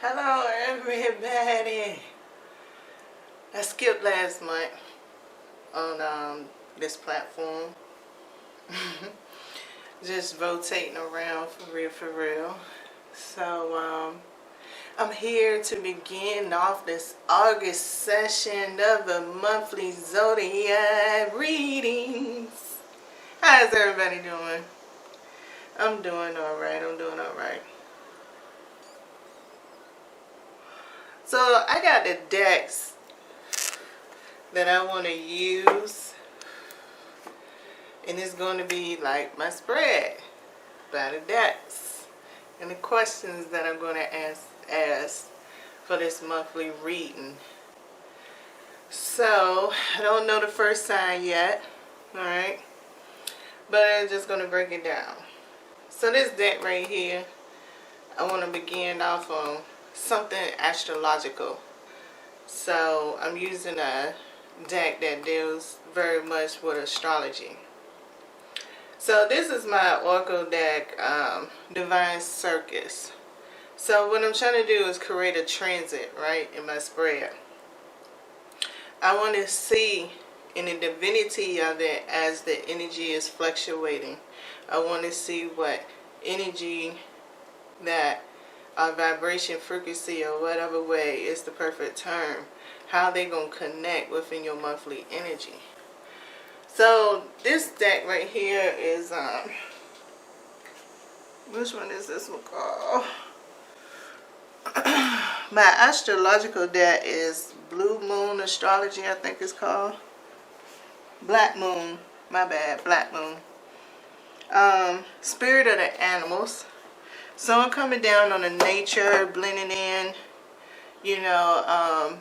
Hello everybody. I skipped last month on this platform. Just rotating around for real. So I'm here to begin off this August session of the monthly zodiac readings. How's everybody doing? I'm doing alright. So I got the decks that I want to use, and it's going to be like my spread by the decks and the questions that I'm going to ask for this monthly reading. So I don't know the first sign yet, alright, but I'm just going to break it down. So this deck right here, I want to begin off on something astrological. So I'm using a deck that deals very much with astrology. So this is my Oracle deck, Divine Circus. So what I'm trying to do is create a transit, right, in my spread. I want to see in the divinity of it as the energy is fluctuating. I want to see what energy that vibration, frequency, or whatever way is the perfect term, how they gonna connect within your monthly energy. So this deck right here is which one is this one called? My astrological deck is Blue Moon Astrology, I think it's called. Black Moon, my bad, Black Moon. Spirit of the Animals. So I'm coming down on the nature, blending in, you know,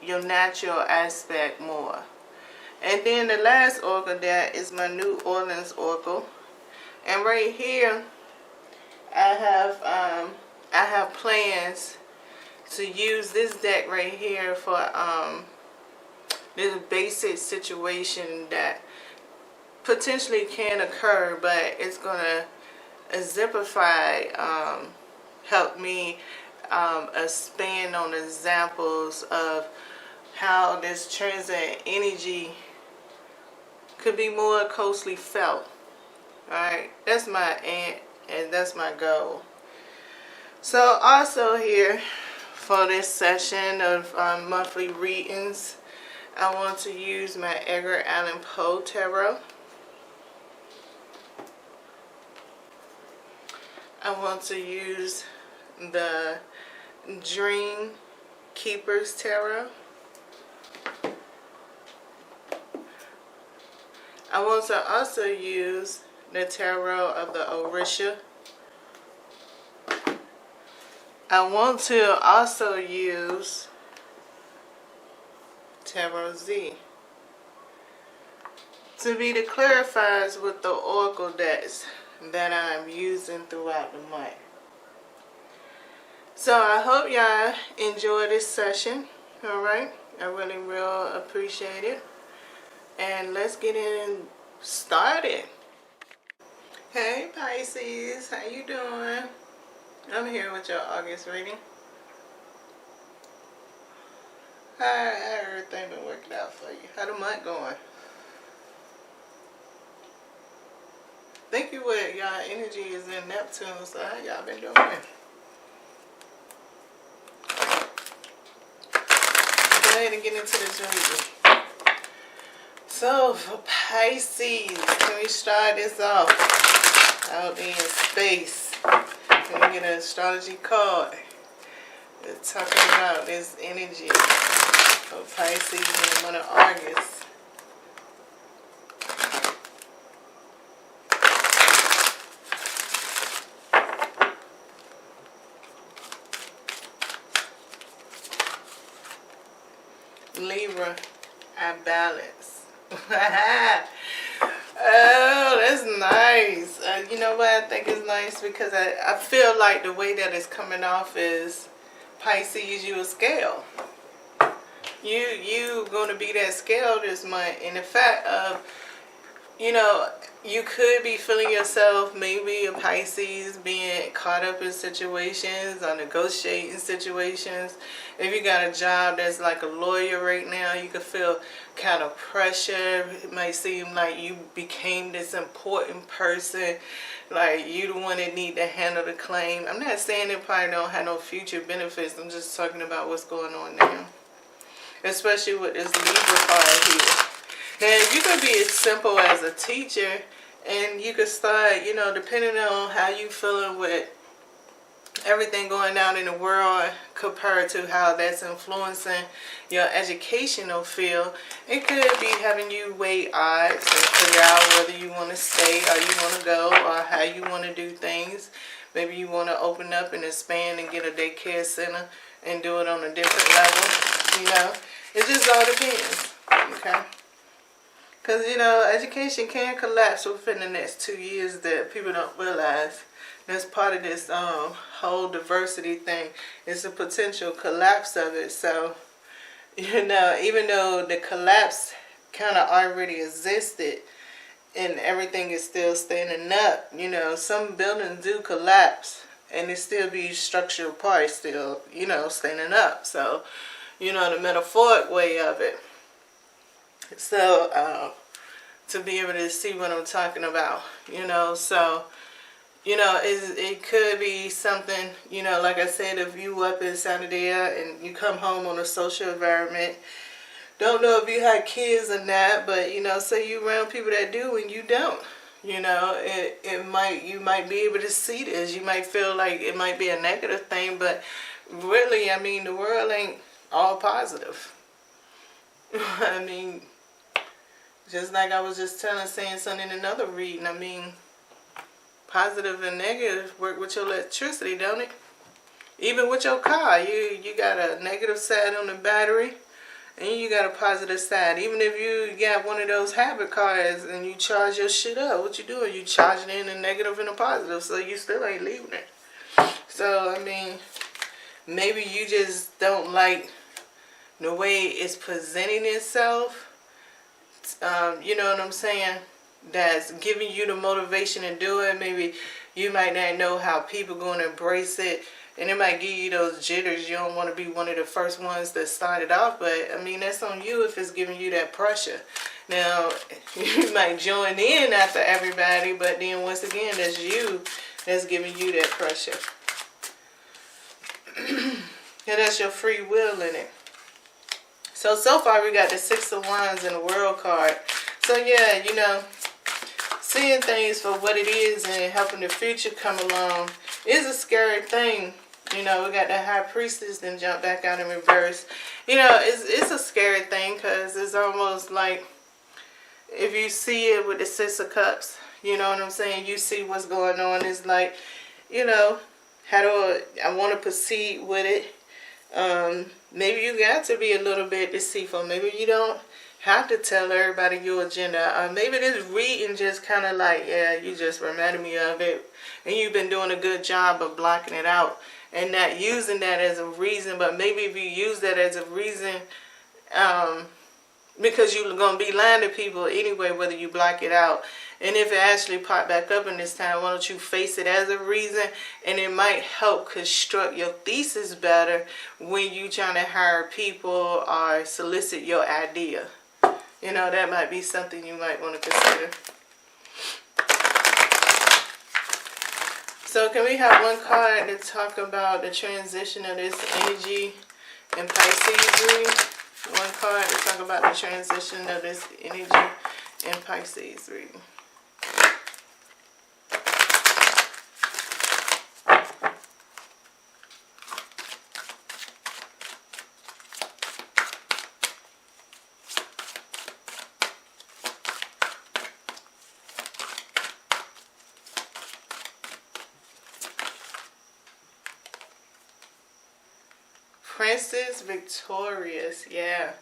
your natural aspect more. And then the last oracle deck is my New Orleans Oracle. And right here, I have plans to use this deck right here for this basic situation that potentially can occur, but it's gonna exemplify, help me expand on examples of how this transit energy could be more closely felt. Alright, that's my aim and that's my goal. So also here for this session of monthly readings, I want to use my Edgar Allan Poe Tarot. I want to use the Dream Keeper's Tarot. I want to also use the Tarot of the Orisha. I want to also use Tarot Z to be the clarifiers with the Oracle decks that I'm using throughout the month. So I hope y'all enjoy this session. Alright, I really will appreciate it. And let's get in started. Hey Pisces, how you doing? I'm here with your August reading. How everything been working out for you? How the month going? Thank you with y'all energy is in Neptune, so how y'all been doing? Go ahead and get into this reading. So for Pisces, can we start this off out in space? Can we get an astrology card? We're talking about this energy for Pisces in the month of August. Libra, I balance. Oh, that's nice. You know what I think is nice? Because I feel like the way that it's coming off is Pisces, you a scale. You going to be that scale this month. And the fact of, you know, you could be feeling yourself, maybe a Pisces, being caught up in situations or negotiating situations. If you got a job that's like a lawyer right now, you could feel kind of pressure. It might seem like you became this important person, like you the one that need to handle the claim. I'm not saying it probably don't have no future benefits. I'm just talking about what's going on now, especially with this Libra card here. Now, you could be as simple as a teacher, and you could start, you know, depending on how you feeling with everything going down in the world compared to how that's influencing your educational field, it could be having you weigh odds and figure out whether you want to stay or you want to go, or how you want to do things. Maybe you want to open up and expand and get a daycare center and do it on a different level. You know, it just all depends. Okay. Because, you know, education can collapse within the next 2 years that people don't realize. That's part of this whole diversity thing. It's a potential collapse of it. So, you know, even though the collapse kind of already existed and everything is still standing up, you know, some buildings do collapse and it still be structural parts still, you know, standing up. So, you know, the metaphoric way of it. So, to be able to see what I'm talking about, you know, so, you know, it could be something, you know, like I said, if you up inside there and you come home on a social environment, don't know if you had kids or not, but, you know, say you around people that do and you don't, you know, you might be able to see this. You might feel like it might be a negative thing, but really, I mean, the world ain't all positive. I mean, just like I was just saying something in another reading, I mean, positive and negative work with your electricity, don't it? Even with your car, you got a negative side on the battery, and you got a positive side. Even if you got one of those habit cars and you charge your shit up, what you doing? You charging in a negative and a positive, so you still ain't leaving it. So, I mean, maybe you just don't like the way it's presenting itself. You know what I'm saying? That's giving you the motivation to do it. Maybe you might not know how people going to embrace it, and it might give you those jitters. You don't want to be one of the first ones that started off, but I mean, that's on you if it's giving you that pressure. Now, you might join in after everybody, but then once again, that's you that's giving you that pressure. And that's your free will in it. So far we got the Six of Wands and the World card. So yeah, you know, seeing things for what it is and helping the future come along is a scary thing. You know, we got the High Priestess then jump back out in reverse. You know, it's a scary thing because it's almost like if you see it with the Six of Cups, you know what I'm saying? You see what's going on. It's like, you know, how do I want to proceed with it? Maybe you got to be a little bit deceitful. Maybe you don't have to tell everybody your agenda. Maybe this reading just kind of like, yeah, you just reminded me of it. And you've been doing a good job of blocking it out and not using that as a reason. But maybe if you use that as a reason, because you're going to be lying to people anyway, whether you block it out. And if it actually popped back up in this time, why don't you face it as a reason? And it might help construct your thesis better when you trying to hire people or solicit your idea. You know, that might be something you might want to consider. So can we have one card to talk about the transition of this energy in Pisces reading? One card to talk about the transition of this energy in Pisces reading. Princess Victorious, yeah.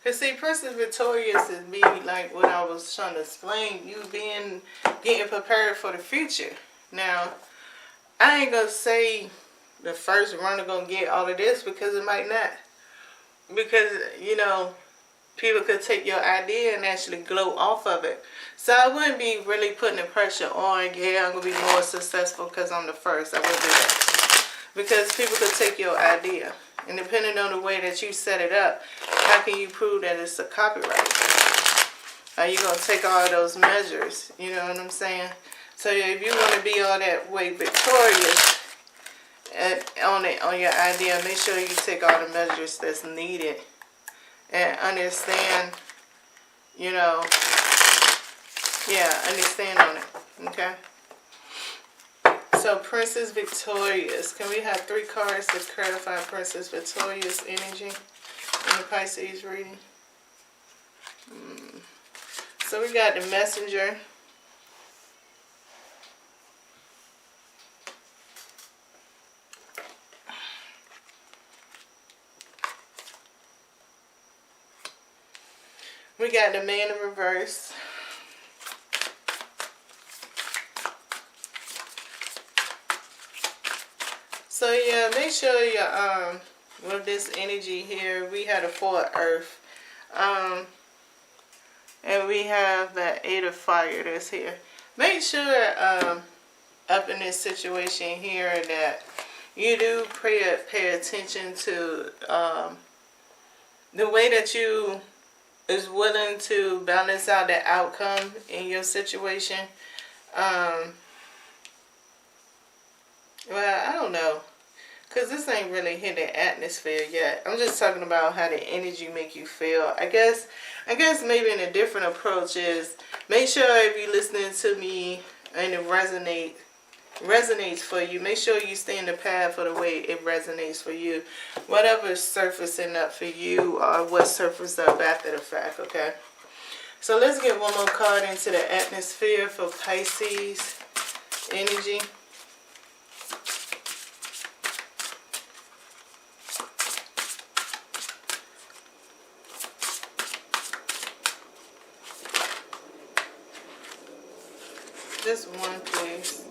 Because see, Princess Victorious is me, like what I was trying to explain, you getting prepared for the future. Now, I ain't going to say the first runner going to get all of this because it might not. Because, you know, people could take your idea and actually glow off of it. So I wouldn't be really putting the pressure on, yeah, I'm going to be more successful because I'm the first. I wouldn't do that. Because people could take your idea. And depending on the way that you set it up, how can you prove that it's a copyright? Are you going to take all those measures? You know what I'm saying? So if you want to be all that way victorious on your idea, make sure you take all the measures that's needed. And understand, you know, yeah, understand on it, okay? So, Princess Victorious. Can we have 3 cards to clarify Princess Victorious energy in the Pisces reading? So, we got the Messenger. We got the Man in Reverse. So yeah, make sure you with this energy here, we had a 4 of Earth. And we have the 8 of Fire that's here. Make sure up in this situation here that you do pay attention to the way that you is willing to balance out the outcome in your situation. Well, I don't know, because this ain't really hit the atmosphere yet. I'm just talking about how the energy make you feel. I guess maybe in a different approach is, make sure if you're listening to me and it resonates for you, make sure you stay in the path for the way it resonates for you. Whatever's surfacing up for you or what surfaced up after the fact, okay? So let's get one more card into the atmosphere for Pisces energy. Just one, please.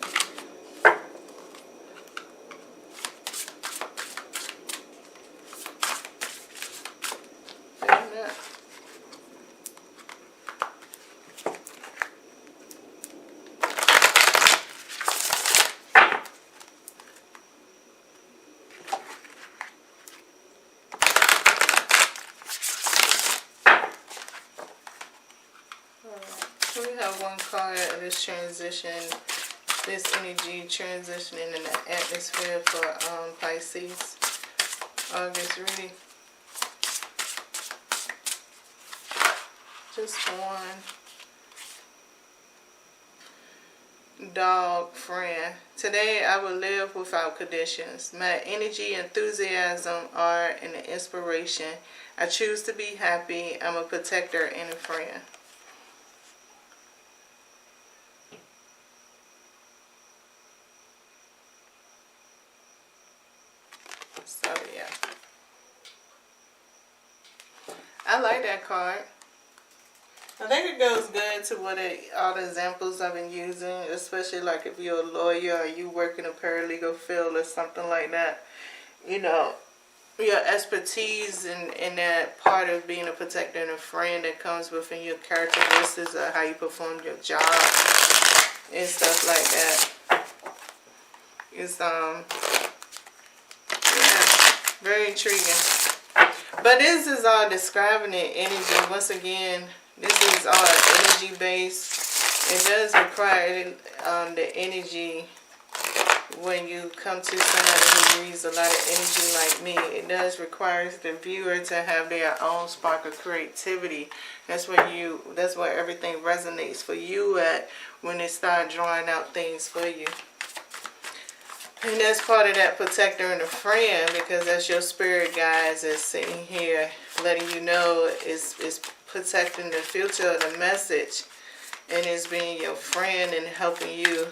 So we have one card of this transition, this energy transitioning in the atmosphere for Pisces, August reading. Just one. Dog friend. Today I will live without conditions. My energy, enthusiasm, art, and inspiration. I choose to be happy. I'm a protector and a friend. So yeah, I like that card. I think it goes good to all the examples I've been using, especially like if you're a lawyer or you work in a paralegal field or something like that. You know, your expertise in that part of being a protector and a friend that comes within your characteristics of how you perform your job and stuff like that. It's yeah, very intriguing. But this is all describing the energy. Once again, this is all energy based. It does require the energy when you come to somebody who reads a lot of energy like me. It does require the viewer to have their own spark of creativity. That's where everything resonates for you at when they start drawing out things for you. And that's part of that protector and a friend, because that's your spirit guides that's sitting here letting you know it's protecting the future of the message, and it's being your friend and helping you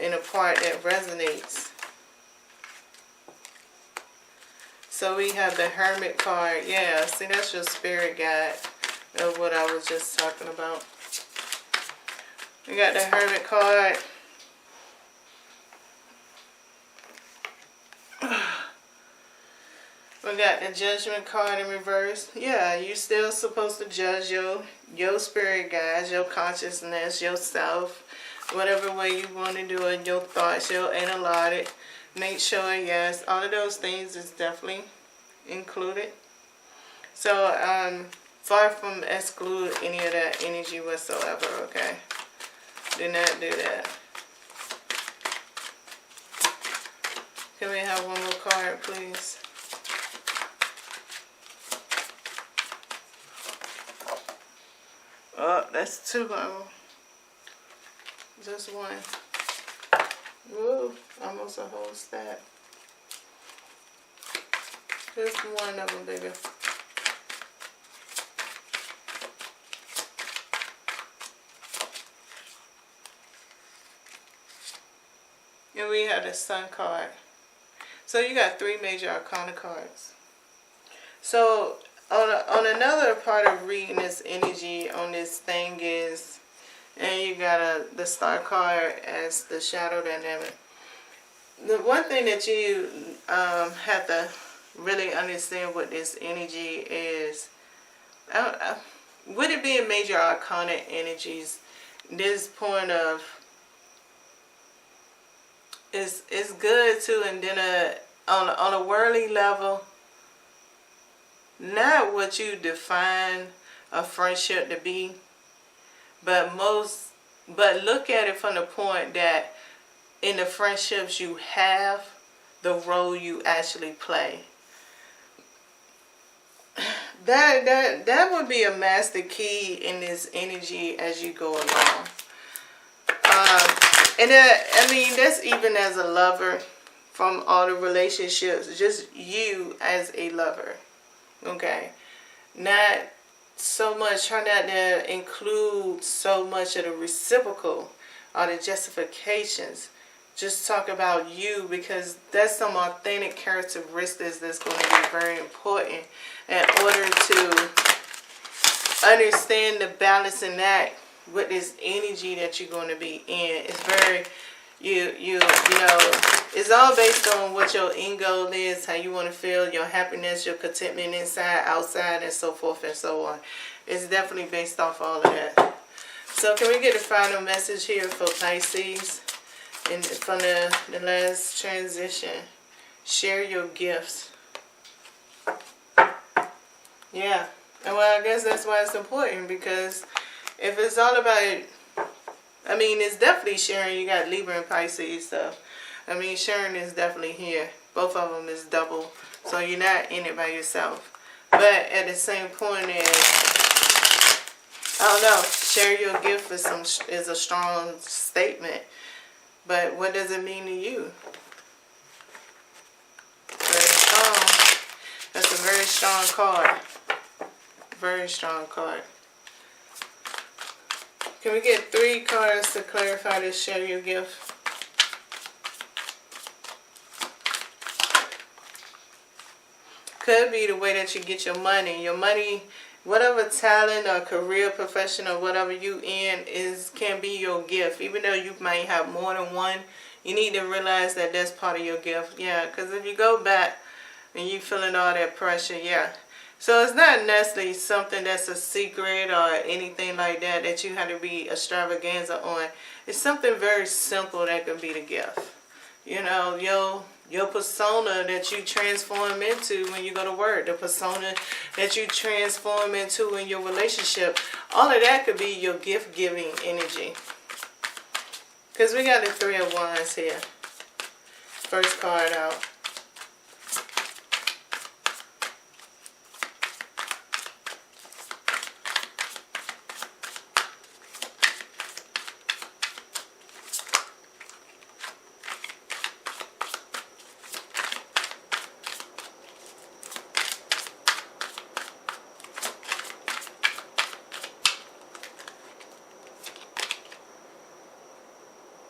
in a part that resonates. So we have the Hermit card. Yeah, see, that's your spirit guide of what I was just talking about. We got the Hermit card. We got the Judgment card in reverse. Yeah, you're still supposed to judge your spirit guides, your consciousness, yourself, whatever way you want to do it, your thoughts, your analyze it. Make sure, yes, all of those things is definitely included. So, far from exclude any of that energy whatsoever, okay? Do not do that. Can we have one more card, please? Oh, that's two of them. Just one. Woo, almost a whole stack. Just one of them bigger. And we have the Sun card. So you got 3 major arcana cards. So on another part of reading this energy on this thing is, and you got the Star card as the shadow dynamic. The one thing that you have to really understand what this energy is, with it being major arcana energies, this point of it's good too, and then on a worldly level, not what you define a friendship to be, but look at it from the point that in the friendships you have, the role you actually play. That would be a master key in this energy as you go along. And I mean, that's even as a lover, from all the relationships, just you as a lover, okay? Not so much, try not to include so much of the reciprocal or the justifications. Just talk about you, because that's some authentic characteristics that's going to be very important in order to understand the balancing act with this energy that you're going to be in. It's very, you know, it's all based on what your end goal is, how you want to feel, your happiness, your contentment inside, outside, and so forth and so on. It's definitely based off all of that. So can we get a final message here for Pisces? And from the last transition, share your gifts. Yeah. And well, I guess that's why it's important, because if it's all about, I mean, it's definitely sharing. You got Libra and Pisces, so I mean, sharing is definitely here. Both of them is double, so you're not in it by yourself. But at the same point I don't know, share your gift is a strong statement. But what does it mean to you? Very strong. That's a very strong card. Very strong card. Can we get 3 cards to clarify this share your gift? Could be the way that you get your money. Your money, whatever talent or career, profession, or whatever you in can be your gift. Even though you might have more than one, you need to realize that that's part of your gift. Yeah, because if you go back and you feeling all that pressure, yeah. So it's not necessarily something that's a secret or anything like that that you have to be extravaganza on. It's something very simple that can be the gift. You know, your persona that you transform into when you go to work, the persona that you transform into in your relationship, all of that could be your gift-giving energy. Because we got the 3 of Wands here. First card out.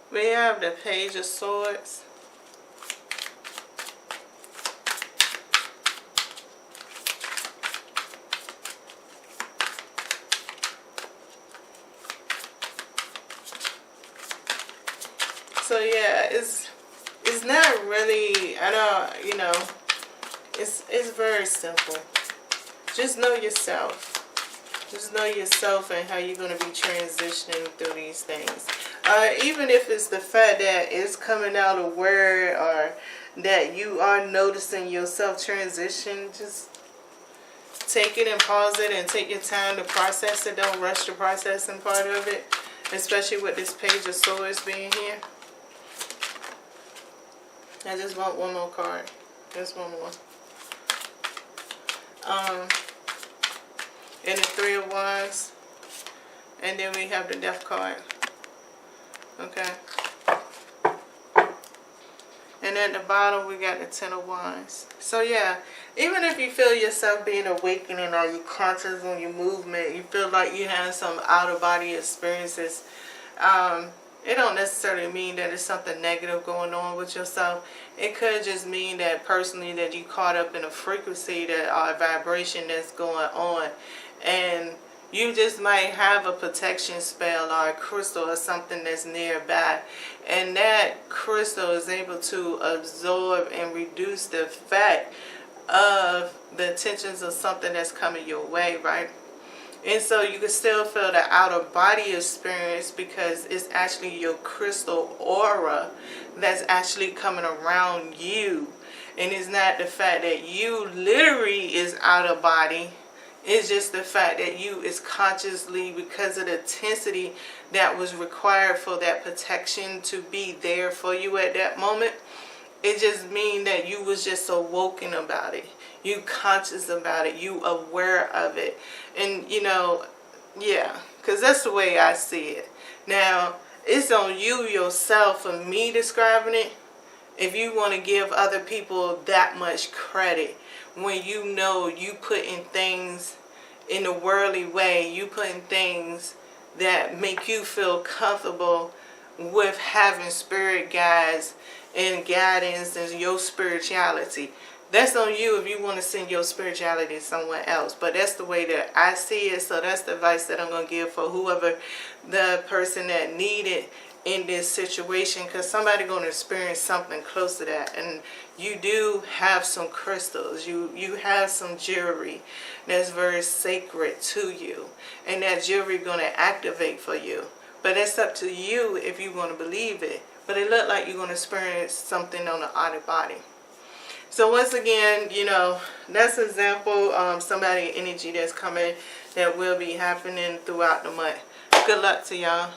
We have the Page of Swords. So yeah, it's not really, I don't, you know, It's very simple. Just know yourself. Just know yourself and how you're going to be transitioning through these things. Even if it's the fact that it's coming out of word or that you are noticing yourself transition, just take it and pause it and take your time to process it. Don't rush the processing part of it, especially with this Page of Swords being here. I just want one more card. Just one more. And the Three of Wands. And then we have the Death card. Okay. And at the bottom we got the Ten of Wands. So yeah, even if you feel yourself being awakening or you're conscious on your movement, you feel like you have some out-of-body experiences, it don't necessarily mean that it's something negative going on with yourself. It could just mean that personally that you caught up in a frequency that or a vibration that's going on, and you just might have a protection spell or a crystal or something that's nearby, and that crystal is able to absorb and reduce the effect of the intentions of something that's coming your way, right? And so you can still feel the outer body experience because it's actually your crystal aura that's actually coming around you. And it's not the fact that you literally is out of body. It's just the fact that you is consciously, because of the intensity that was required for that protection to be there for you at that moment. It just means that you was just awoken about it. You conscious about it. You aware of it. And, you know, yeah, because that's the way I see it. Now, it's on you yourself for me describing it. If you want to give other people that much credit when you know you putting things in a worldly way, you putting things that make you feel comfortable with having spirit guides and guidance and your spirituality. That's on you if you want to send your spirituality to someone else. But that's the way that I see it. So that's the advice that I'm going to give for whoever the person that needed in this situation. Because somebody going to experience something close to that. And you do have some crystals. You have some jewelry that's very sacred to you. And that jewelry going to activate for you. But it's up to you if you want to believe it. But it looked like you're going to experience something on the outer body. So once again, you know, that's an example. Somebody energy that's coming that will be happening throughout the month. Good luck to y'all.